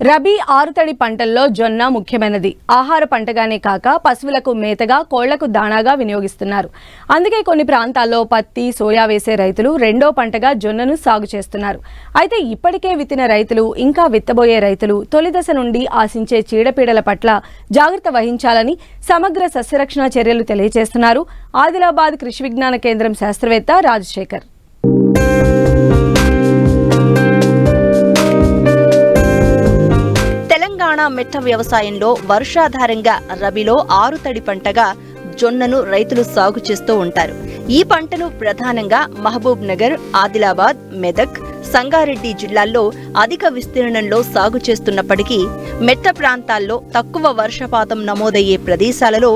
రబీ ఆరుతడి పంటల్లో జొన్న ముఖ్యమైనది. ఆహార పంటగానే కాక పశువులకు మేతగా, కోళ్లకు దాణాగా వినియోగిస్తున్నారు. అందుకే కొన్ని ప్రాంతాల్లో పత్తి, సోయా వేసే రైతులు రెండో పంటగా జొన్నను సాగు చేస్తున్నారు. అయితే ఇప్పటికే విత్తిన రైతులు, ఇంకా విత్తబోయే రైతులు తొలి దశ నుండి ఆశించే చీడపీడల పట్ల జాగ్రత్త వహించాలని సమగ్ర సస్యరక్షణ చర్యలు తెలియజేస్తున్నారు ఆదిలాబాద్ కృషి విజ్ఞాన కేంద్రం శాస్త్రవేత్త రాజశేఖర్. తెలంగాణ మెట్ట వ్యవసాయంలో వర్షాధారంగా రబీలో ఆరుతడి పంటగా జొన్నను రైతులు సాగు చేస్తూ ఉంటారు. ఈ పంటను ప్రధానంగా మహబూబ్ నగర్, ఆదిలాబాద్, మెదక్, సంగారెడ్డి జిల్లాల్లో అధిక విస్తీర్ణంలో సాగు చేస్తున్నప్పటికీ మెట్ట ప్రాంతాల్లో తక్కువ వర్షపాతం నమోదయ్యే ప్రదేశాలలో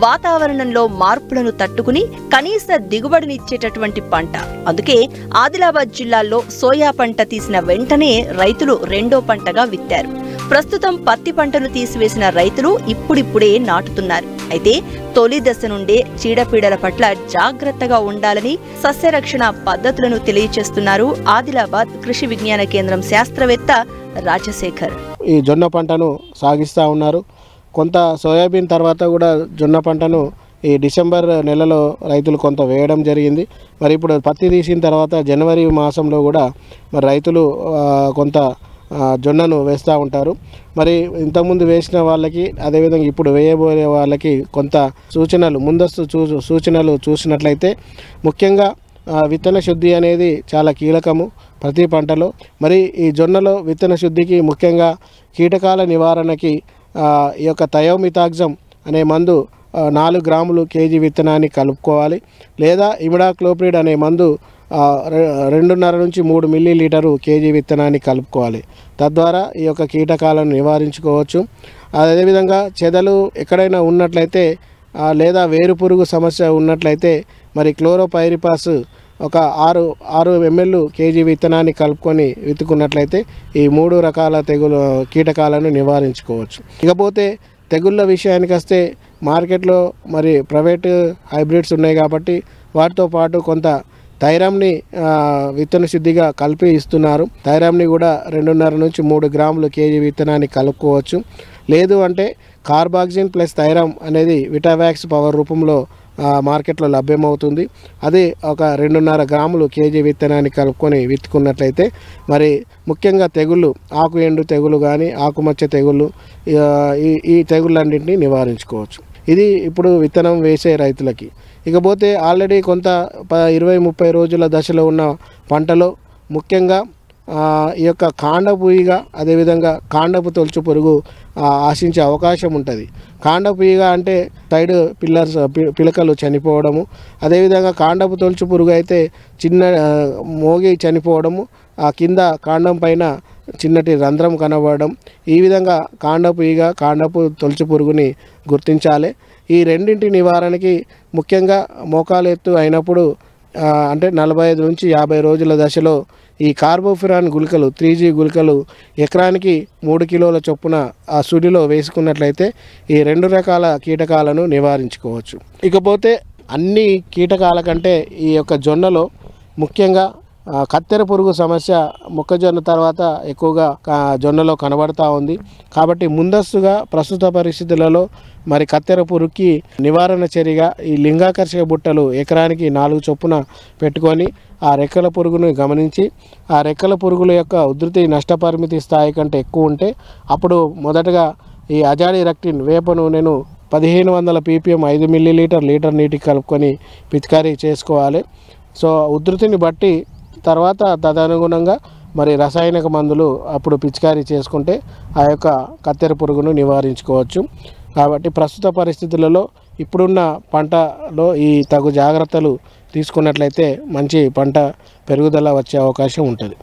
వాతావరణంలో మార్పులను తట్టుకుని కనీస దిగుబడినిచ్చేటటువంటి పంట. అందుకే ఆదిలాబాద్ జిల్లాలో సోయా పంట తీసిన వెంటనే రైతులు రెండో పంటగా విత్తారు. ప్రస్తుతం పత్తి పంటను తీసివేసిన రైతులు ఇప్పుడిప్పుడే నాటుతున్నారు. అయితే తొలి దశ నుండే చీడపీడల పట్ల జాగ్రత్తగా ఉండాలని సస్యరక్షణ పద్ధతులను తెలియజేస్తున్నారు ఆదిలాబాద్ కృషి విజ్ఞాన కేంద్రం శాస్త్రవేత్త రాజశేఖర్. ఈ జొన్న పంటను సాగిస్తూ ఉన్నారు. కొంత సోయాబీన్ తర్వాత కూడా జొన్న పంటను ఈ డిసెంబర్ నెలలో రైతులు కొంత వేయడం జరిగింది. మరి ఇప్పుడు పత్తి తీసిన తర్వాత జనవరి మాసంలో కూడా మరి రైతులు కొంత జొన్నను వేస్తూ ఉంటారు. మరి ఇంతకుముందు వేసిన వాళ్ళకి, అదేవిధంగా ఇప్పుడు వేయబోయే వాళ్ళకి కొంత సూచనలు, ముందస్తు సూచనలు చూసినట్లయితే ముఖ్యంగా విత్తన శుద్ధి అనేది చాలా కీలకము ప్రతి పంటలో. మరి ఈ జొన్నలో విత్తన శుద్ధికి ముఖ్యంగా కీటకాల నివారణకి ఈ యొక్క థయోమిథాక్సమ్ అనే మందు 4 గ్రాములు కేజీ విత్తనాన్ని కలుపుకోవాలి. లేదా ఇమిడాక్లోప్రిడ్ అనే మందు 2.5 నుంచి 3 మిల్లీలీటరు కేజీ విత్తనాన్ని కలుపుకోవాలి. తద్వారా ఈ యొక్క కీటకాలను నివారించుకోవచ్చు. అదేవిధంగా చెదలు ఎక్కడైనా ఉన్నట్లయితే లేదా వేరు పురుగు సమస్య ఉన్నట్లయితే మరి క్లోరోపైరిపాస్ ఒక 6 ml కేజీ విత్తనాన్ని కలుపుకొని విత్తుకున్నట్లయితే ఈ 3 రకాల కీటకాలను నివారించుకోవచ్చు. ఇకపోతే తెగుళ్ళ విషయానికి వస్తే మార్కెట్లో మరి ప్రైవేటు హైబ్రిడ్స్ ఉన్నాయి కాబట్టి వాటితో పాటు కొంత థైరామ్ని విత్తన శుద్ధిగా కలిపి ఇస్తున్నారు. థైరామ్ని కూడా 2.5 నుంచి 3 గ్రాములు కేజీ విత్తనాన్ని కలుపుకోవచ్చు. లేదు అంటే కార్బాక్సిన్ ప్లస్ థైరామ్ అనేది విటావాక్స్ పవర్ రూపంలో మార్కెట్లో లభ్యమవుతుంది. అది ఒక 2.5 గ్రాములు కేజీ విత్తనాన్ని కలుపుకొని విత్తుకున్నట్లయితే మరి ముఖ్యంగా తెగుళ్ళు, ఆకు ఎండు తెగులు కానీ ఆకుమచ్చ తెగుళ్ళు, ఈ తెగుళ్ళన్నింటినీ నివారించుకోవచ్చు. ఇది ఇప్పుడు విత్తనం వేసే రైతులకి. ఇకపోతే ఆల్రెడీ కొంత 20-30 రోజుల దశలో ఉన్న పంటలో ముఖ్యంగా ఈ యొక్క కాండపు ఈగ, అదేవిధంగా కాండపు తొలుచు పురుగు ఆశించే అవకాశం ఉంటుంది. కాండపు ఈగ అంటే సైడ్ పిలకలు చనిపోవడము, అదేవిధంగా కాండపు తొలుచు పురుగు అయితే చిన్న మోగి చనిపోవడము, ఆ కింద కాండం పైన చిన్నటి రంధ్రం కనబడడం. ఈ విధంగా కాండపు ఈగ, కాండపు తొలుచు పురుగుని గుర్తించాలి. ఈ రెండింటి నివారణకి ముఖ్యంగా మోకాలు ఎత్తు అయినప్పుడు అంటే 45 నుంచి 50 రోజుల దశలో ఈ కార్బోఫిరాన్ గుళికలు 3G గుళికలు ఎకరానికి 3 కిలోల చొప్పున ఆ సుడిలో వేసుకున్నట్లయితే ఈ 2 రకాల కీటకాలను నివారించుకోవచ్చు. ఇకపోతే అన్ని కీటకాల కంటే ఈ యొక్క జొన్నలో ముఖ్యంగా కత్తెర పురుగు సమస్య మొక్కజొన్న తర్వాత ఎక్కువగా జొన్నలో కనబడతా ఉంది. కాబట్టి ముందస్తుగా ప్రస్తుత పరిస్థితులలో మరి కత్తెర పురుగుకి నివారణ చర్యగా ఈ లింగాకర్షక బుట్టలు ఎకరానికి 4 చొప్పున పెట్టుకొని ఆ రెక్కల పురుగును గమనించి ఆ రెక్కల పురుగుల యొక్క ఉధృతి నష్టపరిమితి స్థాయి కంటే ఎక్కువ ఉంటే అప్పుడు మొదటగా ఈ అజాడిరెక్టిన్ వేప నూనెను 1500 ppm 5 మిల్లీలీటర్ లీటర్ నీటికి కలుపుకొని పిచికారీ చేసుకోవాలి. సో ఉధృతిని బట్టి తర్వాత తదనుగుణంగా మరి రసాయనిక మందులు అప్పుడు పిచికారీ చేసుకుంటే ఆ యొక్క కత్తెర పురుగును నివారించుకోవచ్చు. కాబట్టి ప్రస్తుత పరిస్థితులలో ఇప్పుడున్న పంటలో ఈ తగు జాగ్రత్తలు తీసుకున్నట్లయితే మంచి పంట పెరుగుదల వచ్చే అవకాశం ఉంటుంది.